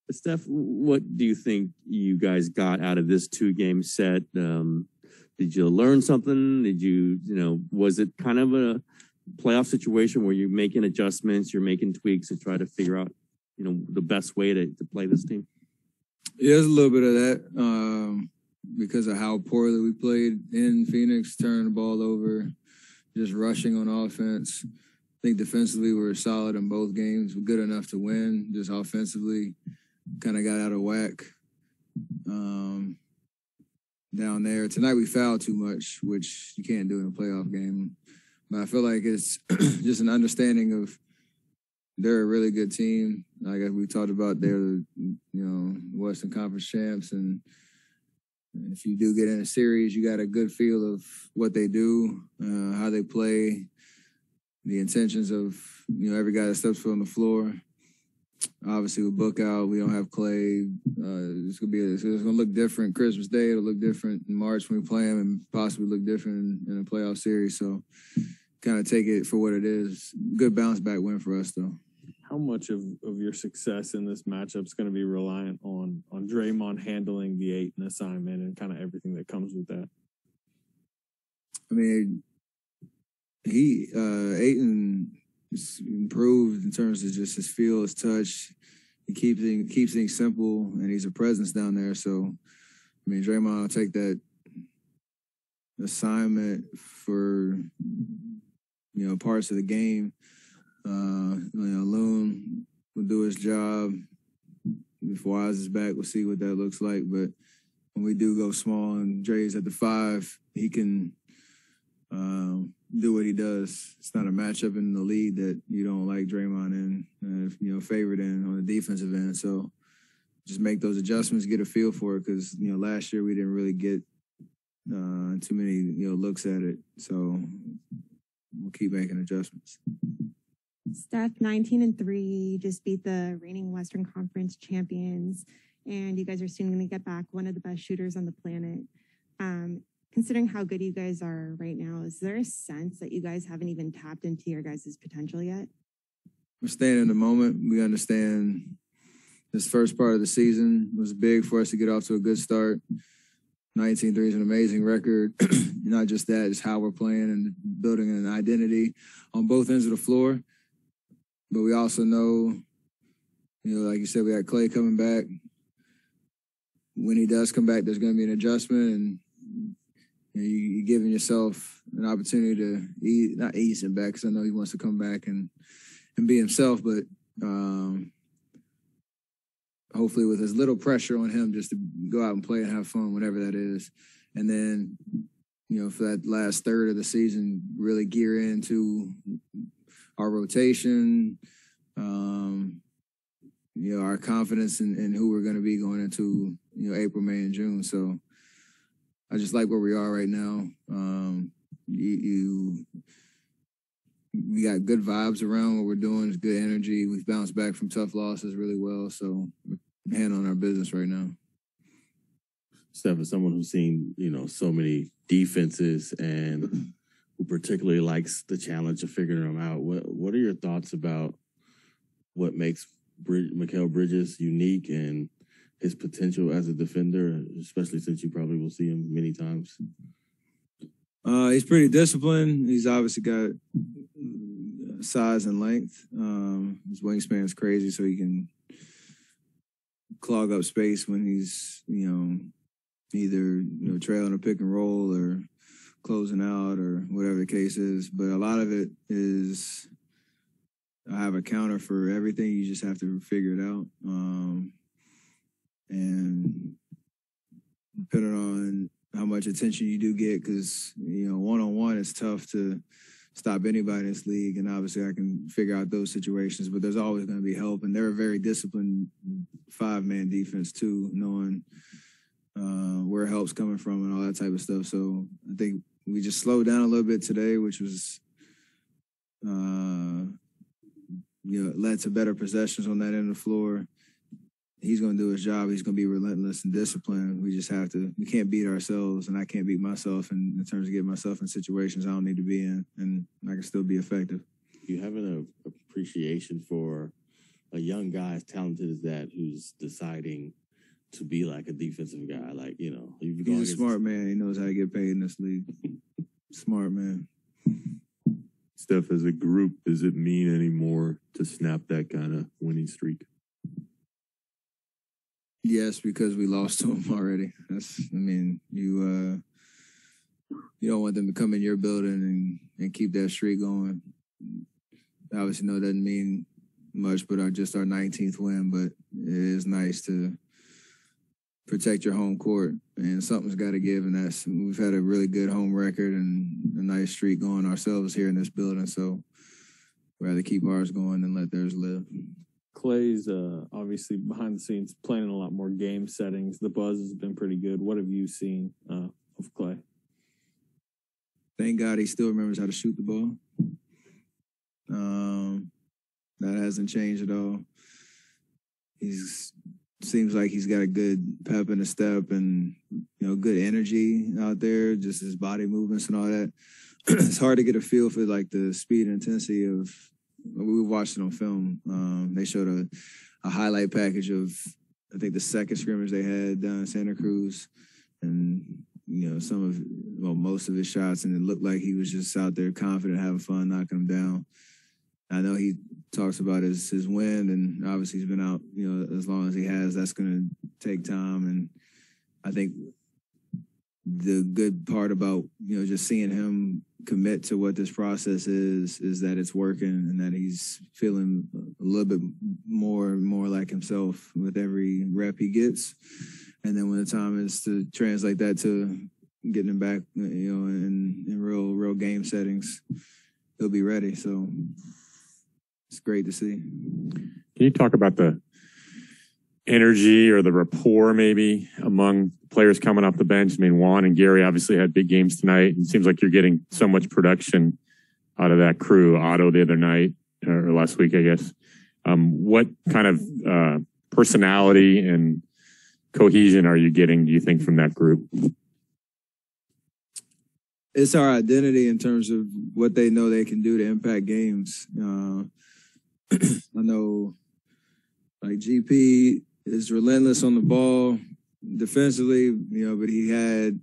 Steph, what do you think you guys got out of this 2-game set? Did you learn something? Was it kind of a playoff situation where you're making adjustments, you're making tweaks to try to figure out, the best way to play this team? Yeah, there's a little bit of that because of how poorly we played in Phoenix, turning the ball over, just rushing on offense. I think defensively we were solid in both games. We're good enough to win. Just offensively, kind of got out of whack down there. Tonight we fouled too much, which you can't do in a playoff game. But I feel like it's just an understanding of they're a really good team. Like we talked about, they're Western Conference champs, and if you do get in a series, you got a good feel of what they do, how they play, the intentions of every guy that steps foot on the floor. Obviously, with Book out, we don't have Clay. It's gonna look different. Christmas Day, it'll look different in March when we play him, and possibly look different in a playoff series. So, kind of take it for what it is. Good bounce back win for us, though. How much of your success in this matchup is going to be reliant on Draymond handling the Ayton assignment and kind of everything that comes with that? I mean, Ayton improved in terms of just his feel, his touch. He keeps things simple, and he's a presence down there. So, I mean, Draymond will take that assignment for parts of the game. Loon will do his job. If Wise is back, we'll see what that looks like. But when we do go small and Dre's at the 5, he can do what he does. It's not a matchup in the league that you don't like Draymond in, favored in on the defensive end. So just make those adjustments, get a feel for it, because last year we didn't really get too many looks at it. So we'll keep making adjustments. Steph, 19-3, just beat the reigning Western Conference champions, and you guys are soon going to get back one of the best shooters on the planet. Considering how good you guys are right now, is there a sense that you guys haven't even tapped into your guys' potential yet? We're staying in the moment. We understand this first part of the season was big for us to get off to a good start. 19-3 is an amazing record. Not just that, it's how we're playing and building an identity on both ends of the floor. But we also know, like you said, we got Clay coming back. When he does come back, there's going to be an adjustment, and you're giving yourself an opportunity to not ease him back, because I know he wants to come back and be himself, but hopefully with as little pressure on him just to go out and play and have fun, whatever that is. And then, for that last third of the season, really gear into our rotation, our confidence in who we're going to be going into, April, May, and June. So I just like where we are right now. We got good vibes around what we're doing. It's good energy. We've bounced back from tough losses really well. So we're handling our business right now. Steph, as someone who's seen, so many defenses and who particularly likes the challenge of figuring them out, what are your thoughts about what makes Mikal Bridges unique and his potential as a defender, especially since you probably will see him many times? He's pretty disciplined. He's obviously got size and length. His wingspan is crazy, so he can clog up space when he's, either trailing a pick and roll or closing out or whatever the case is. But a lot of it is I have a counter for everything. You just have to figure it out. And depending on how much attention you do get, because, one-on-one it's tough to stop anybody in this league, and obviously I can figure out those situations, but there's always going to be help, and they're a very disciplined 5-man defense too, knowing where help's coming from and all that type of stuff. So I think we just slowed down a little bit today, which was led to better possessions on that end of the floor. He's going to do his job. He's going to be relentless and disciplined. We can't beat ourselves, and I can't beat myself in terms of getting myself in situations I don't need to be in, and I can still be effective. Do you have an appreciation for a young guy as talented as that who's deciding to be like a defensive guy. Like, you know, He's a smart man. He knows how to get paid in this league. Smart man. Steph, as a group, does it mean anymore to snap that kind of winning streak? Yes, because we lost to him already. You don't want them to come in your building and keep that streak going. Obviously, no, it doesn't mean much, but just our 19th win. But it is nice to protect your home court, and something's got to give. And we've had a really good home record and a nice streak going ourselves here in this building. So we'd rather keep ours going than let theirs live. Clay's obviously behind the scenes playing in a lot more game settings. The buzz has been pretty good. What have you seen of Clay? Thank God he still remembers how to shoot the ball. That hasn't changed at all. Seems like he's got a good pep in his step and, good energy out there, just his body movements and all that. It's hard to get a feel for like the speed and intensity of. We watched it on film. They showed a highlight package of, I think, the second scrimmage they had down in Santa Cruz, and most of his shots, and it looked like he was just out there confident, having fun, knocking them down. I know he talks about his wind, and obviously he's been out, as long as he has. That's going to take time, and I think the good part about just seeing him commit to what this process is that it's working and that he's feeling a little bit more and more like himself with every rep he gets. And then when the time is to translate that to getting him back, in real game settings, he'll be ready. So it's great to see. Can you talk about the energy or the rapport maybe among players coming off the bench? I mean, Juan and Gary obviously had big games tonight. It seems like you're getting so much production out of that crew. Otto the other night, or last week, I guess. What kind of personality and cohesion are you getting, do you think, from that group? It's our identity in terms of what they know they can do to impact games. I know, like, GP is relentless on the ball defensively, but he had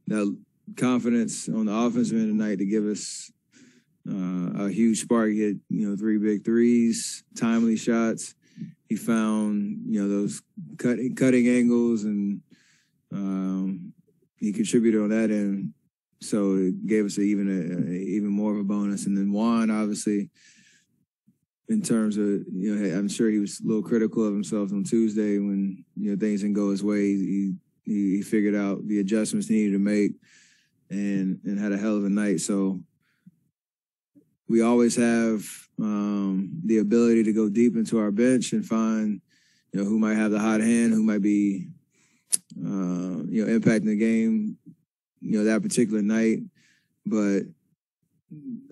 that confidence on the offensive end tonight to give us a huge spark. He hit, 3 big threes, timely shots. He found, those cutting angles, and he contributed on that end. So it gave us even more of a bonus. And then Juan, obviously, in terms of, I'm sure he was a little critical of himself on Tuesday when, things didn't go his way. He figured out the adjustments he needed to make and had a hell of a night. So we always have the ability to go deep into our bench and find, who might have the hot hand, who might be, impacting the game, that particular night. But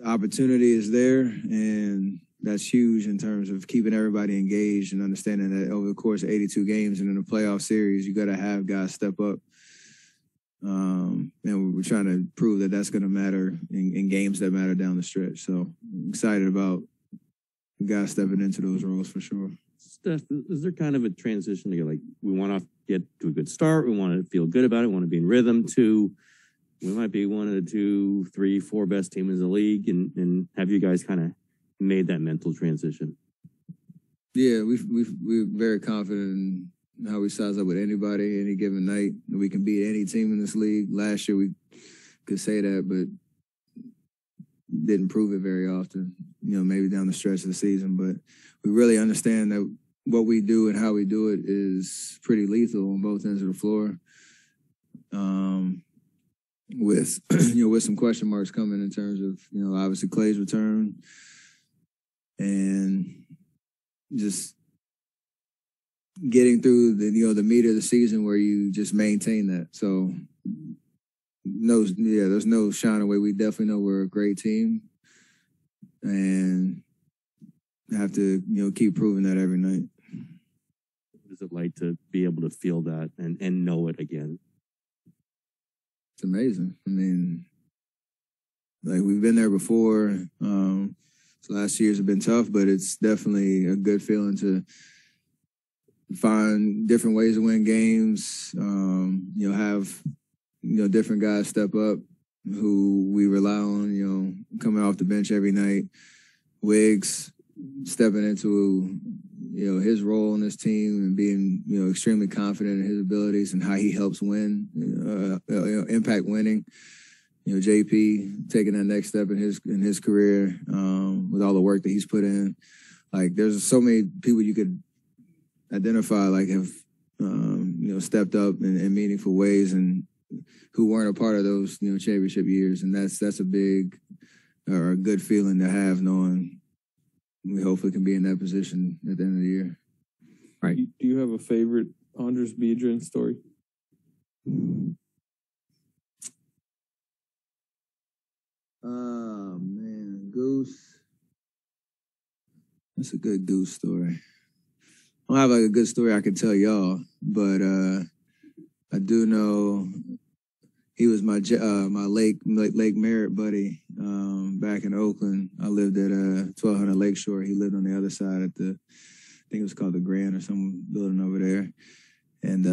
opportunity is there, and that's huge in terms of keeping everybody engaged and understanding that over the course of 82 games and in a playoff series, you got to have guys step up. And we're trying to prove that that's going to matter in games that matter down the stretch. So I'm excited about guys stepping into those roles for sure. Steph, is there kind of a transition to like, we want to get to a good start, we want to feel good about it, we want to be in rhythm, to we might be one of the 2, 3, 4 best teams in the league, and have you guys kind of made that mental transition? Yeah, we're very confident in how we size up with anybody any given night. We can beat any team in this league. Last year we could say that, but didn't prove it very often, maybe down the stretch of the season. But we really understand that what we do and how we do it is pretty lethal on both ends of the floor. With with some question marks coming in terms of, obviously Clay's return and just getting through the meat of the season where you just maintain that. So there's no shying away. We definitely know we're a great team and have to, keep proving that every night. What is it like to be able to feel that and know it again? It's amazing. I mean, like, we've been there before. So last years have been tough, but it's definitely a good feeling to find different ways to win games. Have different guys step up who we rely on. Coming off the bench every night. Wiggs stepping into his role in this team and being extremely confident in his abilities and how he helps win, impact winning. JP taking that next step in his career with all the work that he's put in. Like there's so many people you could identify have stepped up in meaningful ways and who weren't a part of those championship years, and that's a big or a good feeling to have, knowing we hopefully can be in that position at the end of the year. Right. Do you have a favorite Andres Biedrins story? Oh man, Goose. That's a good Goose story. I don't have a good story I can tell y'all, but I do know he was my Lake Merritt buddy back in Oakland. I lived at 1200 Lakeshore. He lived on the other side at I think it was called the Grand or some building over there. And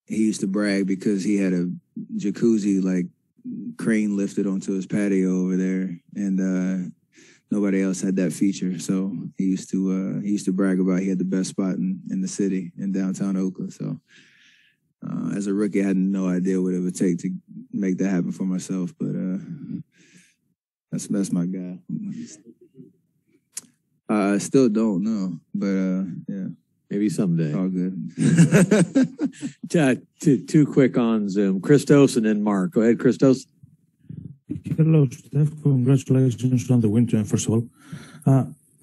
he used to brag because he had a jacuzzi crane lifted onto his patio over there, and nobody else had that feature. So he used to brag about he had the best spot in the city in downtown Oakland. So as a rookie, I had no idea what it would take to make that happen for myself. But that's my guy. I still don't know, but yeah. Maybe someday. All good. Two quick on Zoom. Christos and then Mark. Go ahead, Christos. Hello, Steph. Congratulations on the win, first of all.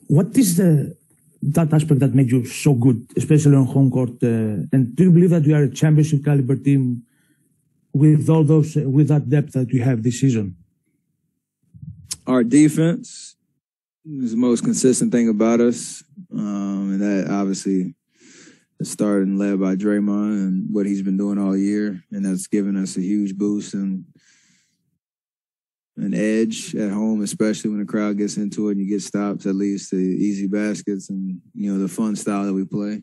What is that aspect that made you so good, especially on home court? And do you believe that you are a championship caliber team with that depth that you have this season? Our defense is the most consistent thing about us. And that obviously is started and led by Draymond and what he's been doing all year. And that's given us a huge boost and an edge at home, especially when the crowd gets into it and you get stops, at least the easy baskets and, the fun style that we play.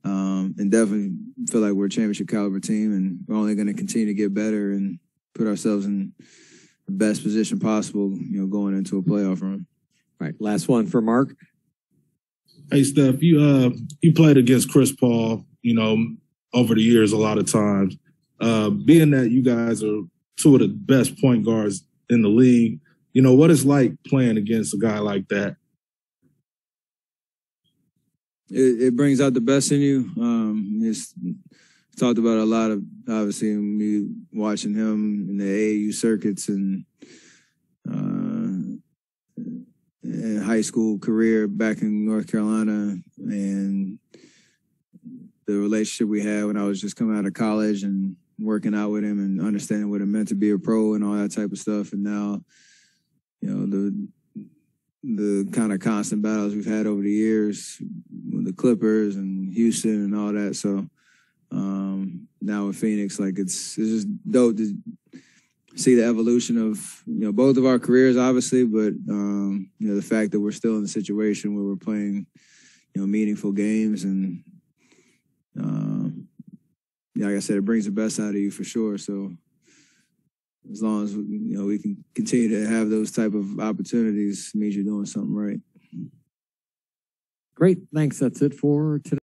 And definitely feel like we're a championship caliber team, and we're only going to continue to get better and put ourselves in the best position possible, going into a playoff run. All right. Last one for Mark. Hey, Steph, you played against Chris Paul, over the years a lot of times. Being that you guys are two of the best point guards in the league, what it's like playing against a guy like that? It brings out the best in you. It's talked about a lot of, obviously, me watching him in the AAU circuits and high school career back in North Carolina, and the relationship we had when I was just coming out of college and working out with him and understanding what it meant to be a pro and all that type of stuff. And now, the kind of constant battles we've had over the years with the Clippers and Houston and all that. So now with Phoenix, it's just dope to see the evolution of, both of our careers, obviously, but, the fact that we're still in a situation where we're playing, meaningful games. And, like I said, it brings the best out of you for sure. So as long as, we can continue to have those type of opportunities, means you're doing something right. Great. Thanks. That's it for today.